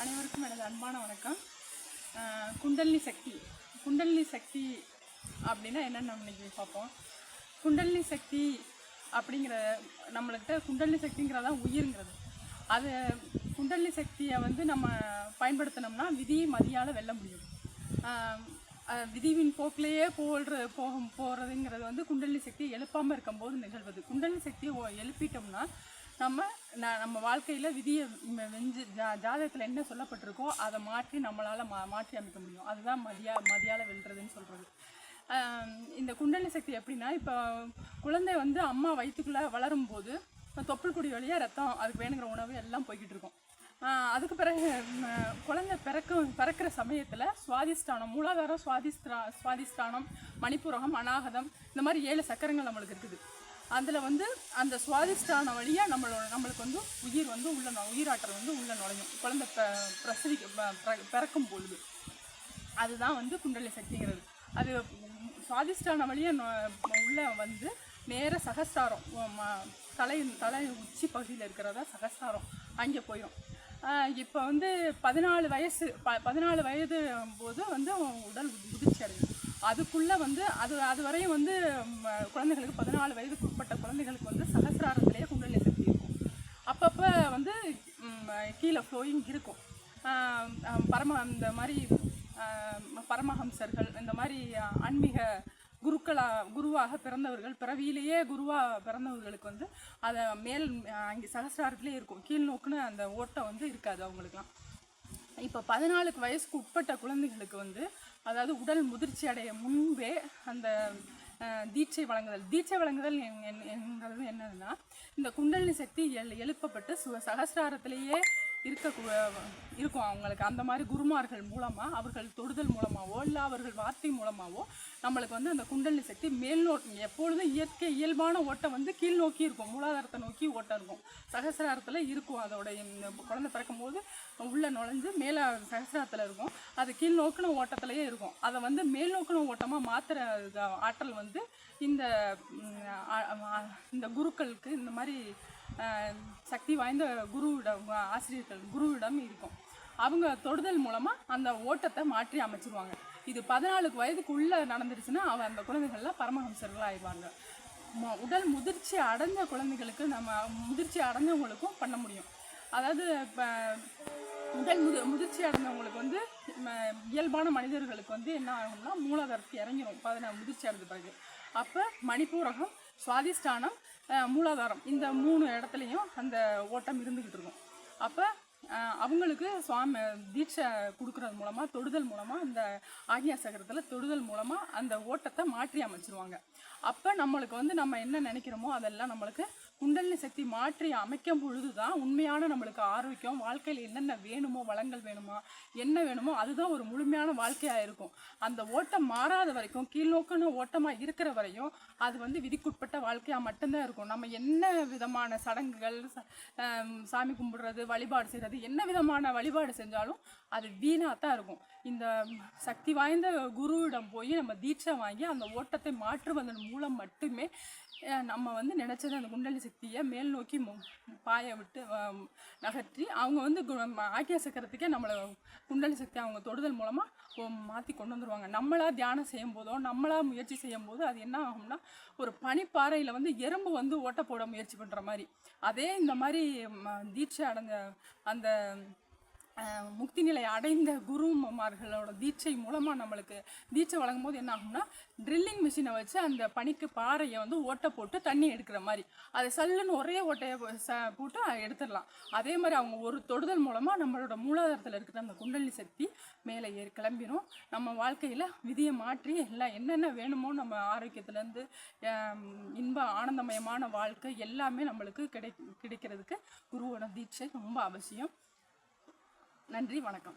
அனைவருக்கும் எனது அன்பான வணக்கம். குண்டலினி சக்தி குண்டலினி சக்தி அப்படின்னா என்னென்னு நம்ம இன்றைக்கி பார்ப்போம். குண்டலினி சக்தி அப்படிங்கிற நம்மள்கிட்ட குண்டலினி சக்திங்கிறதான் உயிருங்கிறது. அது குண்டலினி சக்தியை வந்து நம்ம பயன்படுத்தினோம்னா விதியை மதியால் வெல்ல முடியும். விதிவின் போக்கிலேயே போகிறதுங்கிறது வந்து குண்டலினி சக்தியை எழுப்பாமல் இருக்கும்போது நிகழ்வது. குண்டலினி சக்தியை எழுப்பிட்டோம்னா நம்ம வாழ்க்கையில் விதியை வெஞ்சு ஜாதகத்தில் என்ன சொல்லப்பட்டிருக்கோ அதை மாற்றி நம்மளால் மாற்றி அமைக்க முடியும். அதுதான் மதியால் வெல்றதுன்னு சொல்கிறது. இந்த குண்டலினி சக்தி எப்படின்னா, இப்போ குழந்தை வந்து அம்மா வயிற்றுக்குள்ளே வளரும்போது தொப்புள் கொடி வழியாக ரத்தம், அதுக்கு வேணுங்கிற உணவு எல்லாம் போய்கிட்டு இருக்கும். அதுக்கு பிறகு குழந்தை பிறக்கிற சமயத்தில் சுவாதிஷ்டானம், மூலாதாரம், சுவாதிஷ்டானம், மணிப்புரகம், அநாகதம், இந்த மாதிரி 7 சக்கரங்கள் நம்மளுக்கு இருக்குது. அதில் வந்து அந்த சுவாதிஷ்டான வழியாக நம்மளுக்கு வந்து உயிர் வந்து உயிராற்றல் வந்து உள்ளே நுழையும் குழந்தை பிறக்கும் பொழுது. அதுதான் வந்து குண்டலினி சக்திங்கிறது. அது சுவாதிஷ்டான வழியாக உள்ளே வந்து நேர சகஸ்ராரம், தலை உச்சி பகுதியில் இருக்கிறதா சகஸ்ராரம், அங்கே போயிடும். இப்போ வந்து 14 வயது போது வந்து உடல் முதிர்ச்சி அடையும். அதுக்குள்ளே வந்து அது வரையும் வந்து குழந்தைகளுக்கு 14 வயதுக்கு உட்பட்ட குழந்தைகளுக்கு வந்து சகஸ்ராரத்திலேயே குண்டலினி சக்தி இருக்கும். அப்பப்போ வந்து கீழே ஃப்ளோயிங் இருக்கும். இந்த மாதிரி பரமஹம்சர்கள், இந்த மாதிரி ஆன்மீக குருவாக பிறந்தவர்கள், பிறவியிலேயே குருவாக பிறந்தவர்களுக்கு வந்து அதை அங்கே சகஸ்ராரத்திலே இருக்கும். கீழ் நோக்குன்னு அந்த ஓட்டம் வந்து இருக்காது அவங்களுக்குலாம். இப்போ 14 வயசுக்கு உட்பட்ட குழந்தைகளுக்கு வந்து, அதாவது உடல் முதிர்ச்சி அடைய முன்பே அந்த தீட்சை வழங்குதல் என்கிறது என்னதுன்னா, இந்த குண்டலினி சக்தி எழுப்பப்பட்டு சகஸ்ராரத்திலேயே இருக்கும் அவங்களுக்கு. அந்த மாதிரி குருமார்கள் மூலமாக, அவர்கள் தொடுதல் மூலமாகவோ இல்லை அவர்கள் வார்த்தை மூலமாகவோ நம்மளுக்கு வந்து அந்த குண்டலினி சக்தி எப்பொழுதும் இயல்பான ஓட்டம் வந்து கீழ் நோக்கி இருக்கும். மூலாதாரத்தை நோக்கி ஓட்டம் இருக்கும், சகஸ்ராரத்தில் இருக்கும். அதோடைய குழந்தை பிறக்கும் போது உள்ளே நுழைஞ்சு மேலே சகஸ்ராரத்தில் இருக்கும். அது கீழ் நோக்கின ஓட்டத்திலேயே இருக்கும். அதை வந்து மேல் நோக்கின ஓட்டமாக மாற்றுற ஆற்றல் வந்து இந்த குருக்களுக்கு, இந்த மாதிரி சக்தி வாய்ந்த குருவிடம் இருக்கும். அவங்க தொடுதல் மூலமாக அந்த ஓட்டத்தை மாற்றி அமைச்சிருவாங்க. இது 14 வயதுக்குள்ளே நடந்துருச்சுன்னா அந்த குழந்தைகள்லாம் பரமஹம்சர்களாக ஆயிடுவாங்க. உடல் முதிர்ச்சி அடைஞ்ச குழந்தைகளுக்கு முதிர்ச்சி அடைஞ்சவங்களுக்கும் பண்ண முடியும். அதாவது இப்போ உடல் முதிர்ச்சி அடைஞ்சவங்களுக்கு வந்து இயல்பான மனிதர்களுக்கு வந்து என்ன ஆகும்னா, மூலாதாரத்துக்கு இறங்கிடும் முதிர்ச்சி அடைஞ்ச பிறகு. அப்போ மணிப்பூரகம், சுவாதிஷ்டானம், மூலாதாரம், இந்த 3 இடத்துலையும் அந்த ஓட்டம் இருந்துக்கிட்டு இருக்கும். அப்போ அவங்களுக்கு தீட்சை கொடுக்கறது மூலமாக, தொடுதல் மூலமாக, அந்த ஆக்ஞா சக்கரத்தில் தொடுதல் மூலமாக அந்த ஓட்டத்தை மாற்றி அமைச்சிருவாங்க. அப்போ நம்மளுக்கு வந்து நம்ம என்ன நினைக்கிறோமோ அதெல்லாம் நம்மளுக்கு குண்டலினி சக்தி மாற்றி அமைக்கும் பொழுது தான் உண்மையான நம்மளுக்கு ஆரோக்கியம். வாழ்க்கையில் என்னென்ன வேணுமோ, வளங்கள் வேணுமா, என்ன வேணுமோ, அதுதான் ஒரு முழுமையான வாழ்க்கையாக இருக்கும். அந்த ஓட்டம் மாறாத வரைக்கும், கீழ்நோக்கின ஓட்டமாக இருக்கிற வரையும் அது வந்து விதிக்குட்பட்ட வாழ்க்கையாக மட்டும்தான் இருக்கும். நம்ம என்ன விதமான சடங்குகள், சாமி கும்பிடுறது, வழிபாடு செய்கிறது, என்ன விதமான வழிபாடு செஞ்சாலும் அது வீணாக தான் இருக்கும். இந்த சக்தி வாய்ந்த குருவிடம் போய் நம்ம தீட்சை வாங்கி அந்த ஓட்டத்தை மாற்றுவதன் மூலம் மட்டுமே நம்ம வந்து நினச்சது அந்த குண்டலினி சக்தியை மேல் நோக்கி பாய விட்டு நகர்த்தி அவங்க வந்து ஆக்ஞா சக்கரத்துக்கே நம்மளை குண்டலினி சக்தி அவங்க தொடுதல் மூலமாக மாற்றி கொண்டு வந்துடுவாங்க. நம்மளாக தியானம் செய்யும் போதோ, நம்மளாக முயற்சி செய்யும் போது அது என்ன ஆகும்னா, ஒரு பனிப்பாறையில் வந்து எறும்பு வந்து ஓட்ட போட முயற்சி பண்ணுற மாதிரி. அதே இந்த மாதிரி தீட்சை அடைஞ்ச அந்த முக்தி நிலை அடைந்த குருமார்களோட தீட்சை மூலமாக நம்மளுக்கு தீட்சை வழங்கும் போது என்ன ஆகும்னா, ட்ரில்லிங் மிஷினை வச்சு அந்த பனிக்கு பாறையை வந்து ஓட்டை போட்டு தண்ணி எடுக்கிற மாதிரி, அதை சல்லுன்னு ஒரே ஓட்டையை போட்டு எடுத்துடலாம். அதே மாதிரி அவங்க ஒரு தொடுதல் மூலமாக நம்மளோட மூலாதாரத்தில் இருக்கிற அந்த குண்டலினி சக்தி மேலே கிளம்பிடும். நம்ம வாழ்க்கையில் விதியை மாற்றி எல்லாம் என்னென்ன வேணுமோ, நம்ம ஆரோக்கியத்துலேருந்து இன்ப ஆனந்தமயமான வாழ்க்கை எல்லாமே நம்மளுக்கு கிடைக்கிறதுக்கு குருவோட தீட்சை ரொம்ப அவசியம். நன்றி, வணக்கம்.